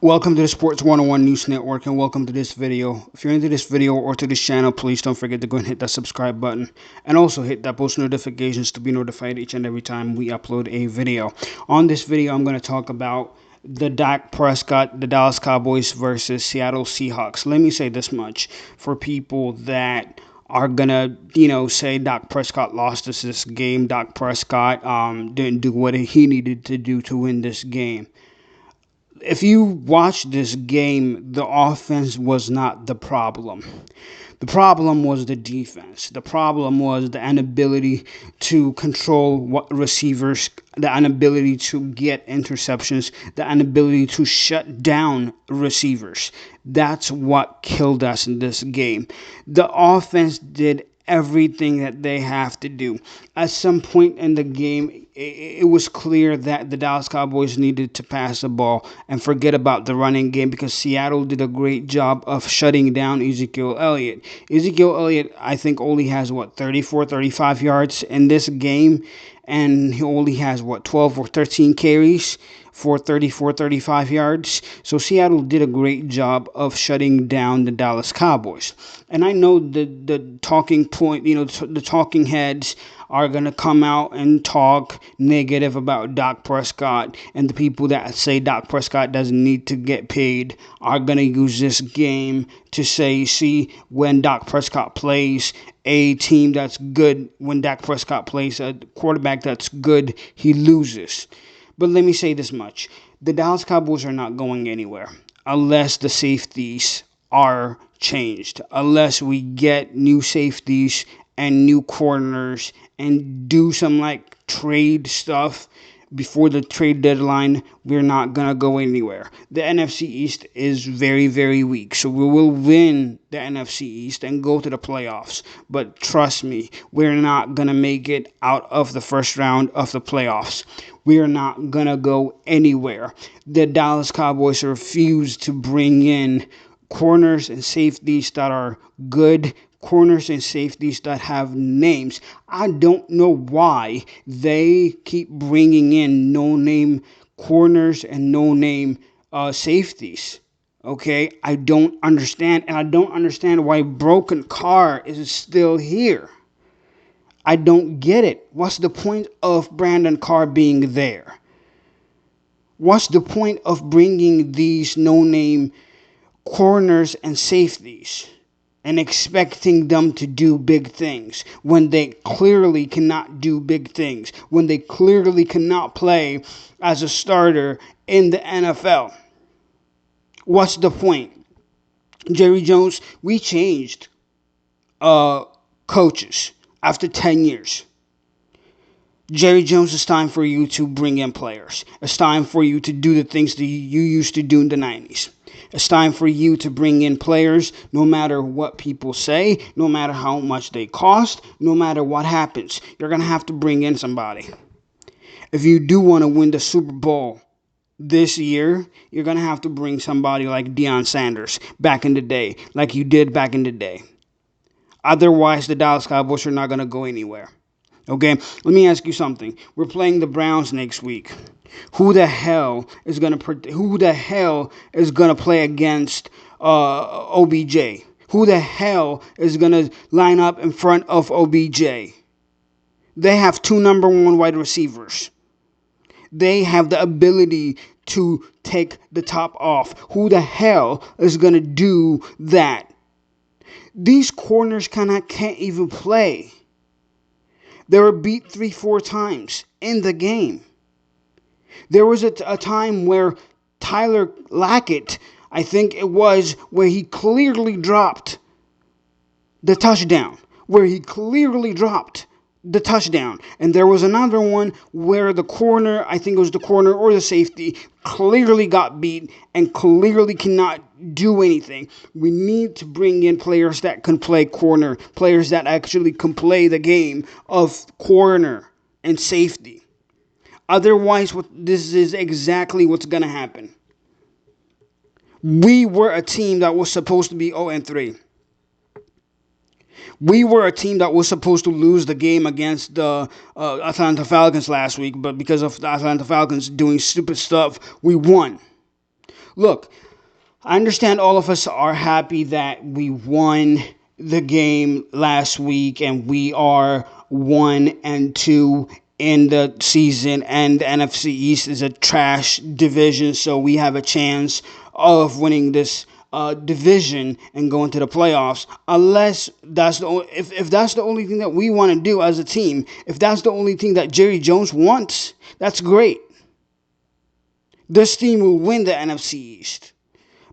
Welcome to the Sports 101 News Network and welcome to this video. If you're into this video or to this channel, please don't forget to go and hit that subscribe button and also hit that post notifications to be notified each and every time we upload a video. On this video, I'm going to talk about the Dak Prescott, the Dallas Cowboys versus Seattle Seahawks. Let me say this much for people that are gonna, say Dak Prescott lost us this game. Dak Prescott didn't do what he needed to do to win this game. If you watch this game, the offense was not the problem. The problem was the defense. The problem was the inability to control what receivers, the inability to get interceptions, the inability to shut down receivers. That's what killed us in this game. The offense did everything that they have to do. At some point in the game, it was clear that the Dallas Cowboys needed to pass the ball and forget about the running game because Seattle did a great job of shutting down Ezekiel Elliott. Ezekiel Elliott, I think, only has, 34, 35 yards in this game, and he only has, 12 or 13 carries for 34, 35 yards. So Seattle did a great job of shutting down the Dallas Cowboys. And I know the talking point, the talking heads are going to come out and talk negative about Dak Prescott, and the people that say Dak Prescott doesn't need to get paid are going to use this game to say, see, when Dak Prescott plays a team that's good, when Dak Prescott plays a quarterback that's good, he loses. But let me say this much. The Dallas Cowboys are not going anywhere unless the safeties are changed, unless we get new safeties and new corners and do some trade stuff before the trade deadline. We're not going to go anywhere. The NFC East is very, very weak. So we will win the NFC East and go to the playoffs. But trust me, we're not going to make it out of the first round of the playoffs. We are not going to go anywhere. The Dallas Cowboys refuse to bring in corners and safeties that are good, corners and safeties that have names. I don't know why they keep bringing in no-name corners and no-name safeties. Okay, I don't understand, and I don't understand why Broken Carr is still here. I don't get it. What's the point of Brandon Carr being there? What's the point of bringing these no-name corners and safeties and expecting them to do big things when they clearly cannot do big things, when they clearly cannot play as a starter in the NFL? What's the point? Jerry Jones, we changed coaches after 10 years. Jerry Jones, it's time for you to bring in players. It's time for you to do the things that you used to do in the 90s. It's time for you to bring in players no matter what people say, no matter how much they cost, no matter what happens. You're going to have to bring in somebody. If you do want to win the Super Bowl this year, you're going to have to bring somebody like Deion Sanders back in the day, like you did back in the day. Otherwise, the Dallas Cowboys are not going to go anywhere. Okay, let me ask you something. We're playing the Browns next week. Who the hell is gonna play against OBJ? Who the hell is gonna line up in front of OBJ? They have two number one wide receivers. They have the ability to take the top off. Who the hell is gonna do that? These corners can't even play. They were beat 3-4 times in the game. There was a time where Tyler Lockett, I think it was, where he clearly dropped the touchdown. And there was another one where the corner, I think it was the corner or the safety, clearly got beat and clearly cannot do anything. We need to bring in players that can play corner, players that actually can play the game of corner and safety. Otherwise, this is exactly what's going to happen. We were a team that was supposed to be 0-3. We were a team that was supposed to lose the game against the Atlanta Falcons last week, but because of the Atlanta Falcons doing stupid stuff, we won. Look, I understand all of us are happy that we won the game last week and we are 1-2 in the season, and the NFC East is a trash division, so we have a chance of winning this division and going to the playoffs. Unless that's the only, if that's the only thing that we want to do as a team, if that's the only thing that Jerry Jones wants, that's great. This team will win the NFC East.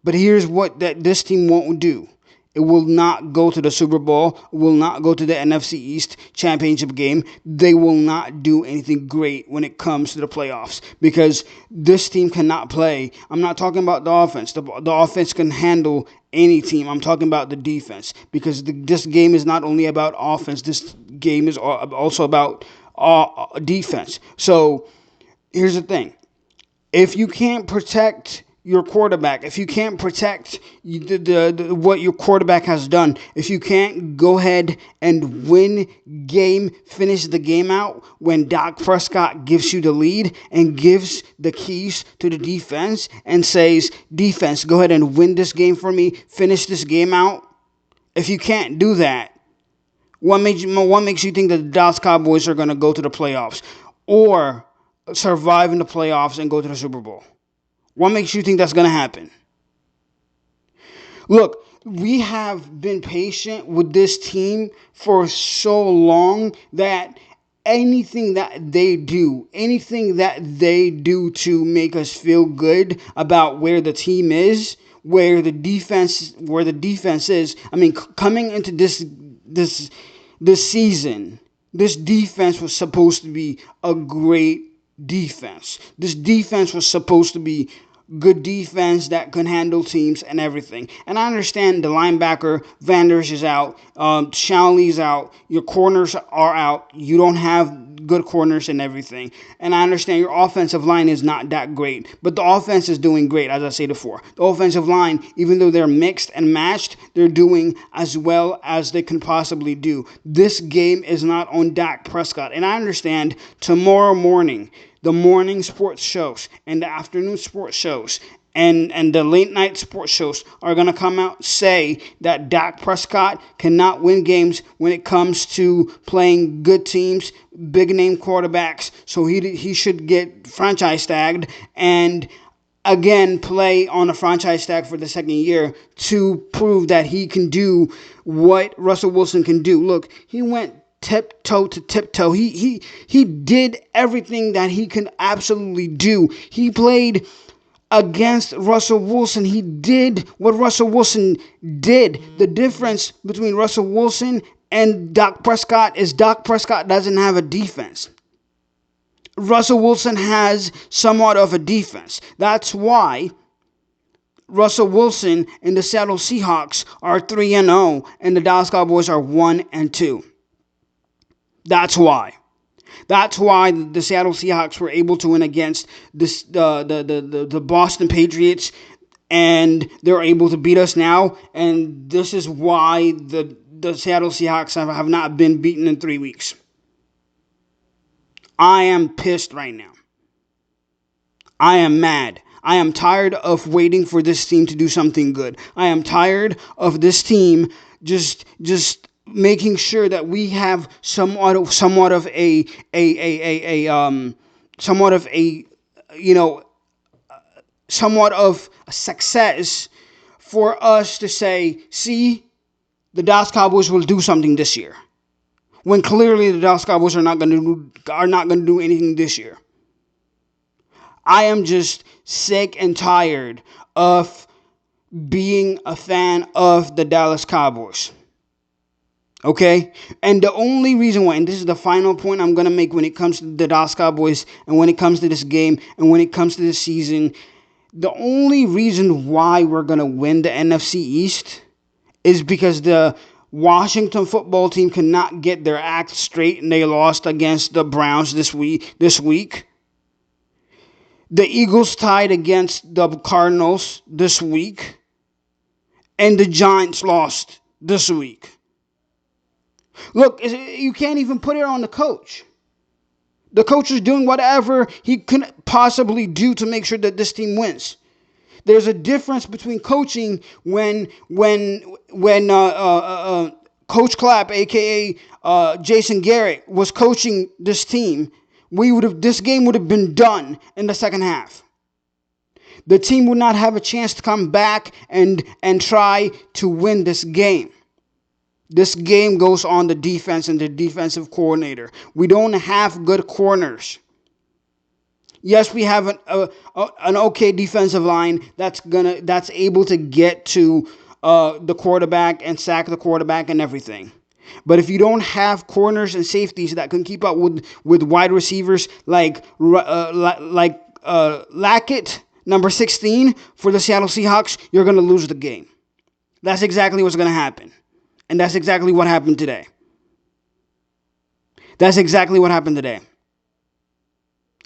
But here's what that this team won't do. It will not go to the Super Bowl, will not go to the NFC East championship game. They will not do anything great when it comes to the playoffs because this team cannot play. I'm not talking about the offense. The offense can handle any team. I'm talking about the defense because this game is not only about offense. This game is also about defense. So here's the thing. If you can't protect your quarterback, if you can't protect what your quarterback has done, if you can't go ahead and finish the game out when Dak Prescott gives you the lead and gives the keys to the defense and says, defense, go ahead and win this game for me, finish this game out. If you can't do that, what makes you think that the Dallas Cowboys are going to go to the playoffs or survive in the playoffs and go to the Super Bowl? What makes you think that's going to happen? Look, we have been patient with this team for so long that anything that they do to make us feel good about where the team is, where the defense is. I mean, coming into this season, this defense was supposed to be a great defense. This defense was supposed to be good defense that can handle teams and everything. And I understand the linebacker Vanders is out, Shanley's out, your corners are out. You don't have good corners and everything. And I understand your offensive line is not that great, but the offense is doing great, as I said before. The offensive line, even though they're mixed and matched, they're doing as well as they can possibly do. This game is not on Dak Prescott. And I understand tomorrow morning, the morning sports shows and the afternoon sports shows and the late night sports shows are going to come out and say that Dak Prescott cannot win games when it comes to playing good teams, big name quarterbacks. So he should get franchise tagged and again play on a franchise tag for the second year to prove that he can do what Russell Wilson can do. Look, he went tiptoe to tiptoe. He did everything that he can absolutely do. He played against Russell Wilson. He did what Russell Wilson did. The difference between Russell Wilson and Dak Prescott is Dak Prescott doesn't have a defense. Russell Wilson has somewhat of a defense. That's why Russell Wilson and the Seattle Seahawks are 3-0 and the Dallas Cowboys are 1-2. That's why. That's why the Seattle Seahawks were able to win against the Boston Patriots, and they're able to beat us now. And this is why the Seattle Seahawks have not been beaten in 3 weeks. I am pissed right now. I am mad. I am tired of waiting for this team to do something good. I am tired of this team just making sure that we have somewhat of a success for us to say, see, the Dallas Cowboys will do something this year, when clearly the Dallas Cowboys are not going to do anything this year. I am just sick and tired of being a fan of the Dallas Cowboys. Okay? And the only reason why, and this is the final point I'm going to make when it comes to the Dallas Cowboys and when it comes to this game and when it comes to this season, the only reason why we're going to win the NFC East is because the Washington football team cannot get their act straight and they lost against the Browns this week. The Eagles tied against the Cardinals this week. And the Giants lost this week. Look, you can't even put it on the coach. The coach is doing whatever he can possibly do to make sure that this team wins. There's a difference between coaching when Coach Clapp, aka Jason Garrett, was coaching this team. This game would have been done in the second half. The team would not have a chance to come back and try to win this game. This game goes on the defense and the defensive coordinator. We don't have good corners. Yes, we have an okay defensive line that's able to get to the quarterback and sack the quarterback and everything. But if you don't have corners and safeties that can keep up with wide receivers like Lackett, number 16 for the Seattle Seahawks, you're going to lose the game. That's exactly what's going to happen. And that's exactly what happened today. That's exactly what happened today.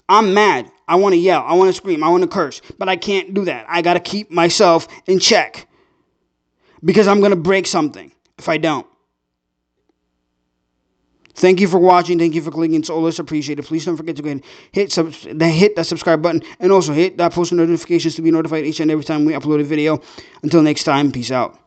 I'm mad. I want to yell. I want to scream. I want to curse. But I can't do that. I got to keep myself in check. Because I'm going to break something if I don't. Thank you for watching. Thank you for clicking. It's always appreciated. Please don't forget to go ahead and hit that subscribe button. And also hit that post notifications to be notified each and every time we upload a video. Until next time, peace out.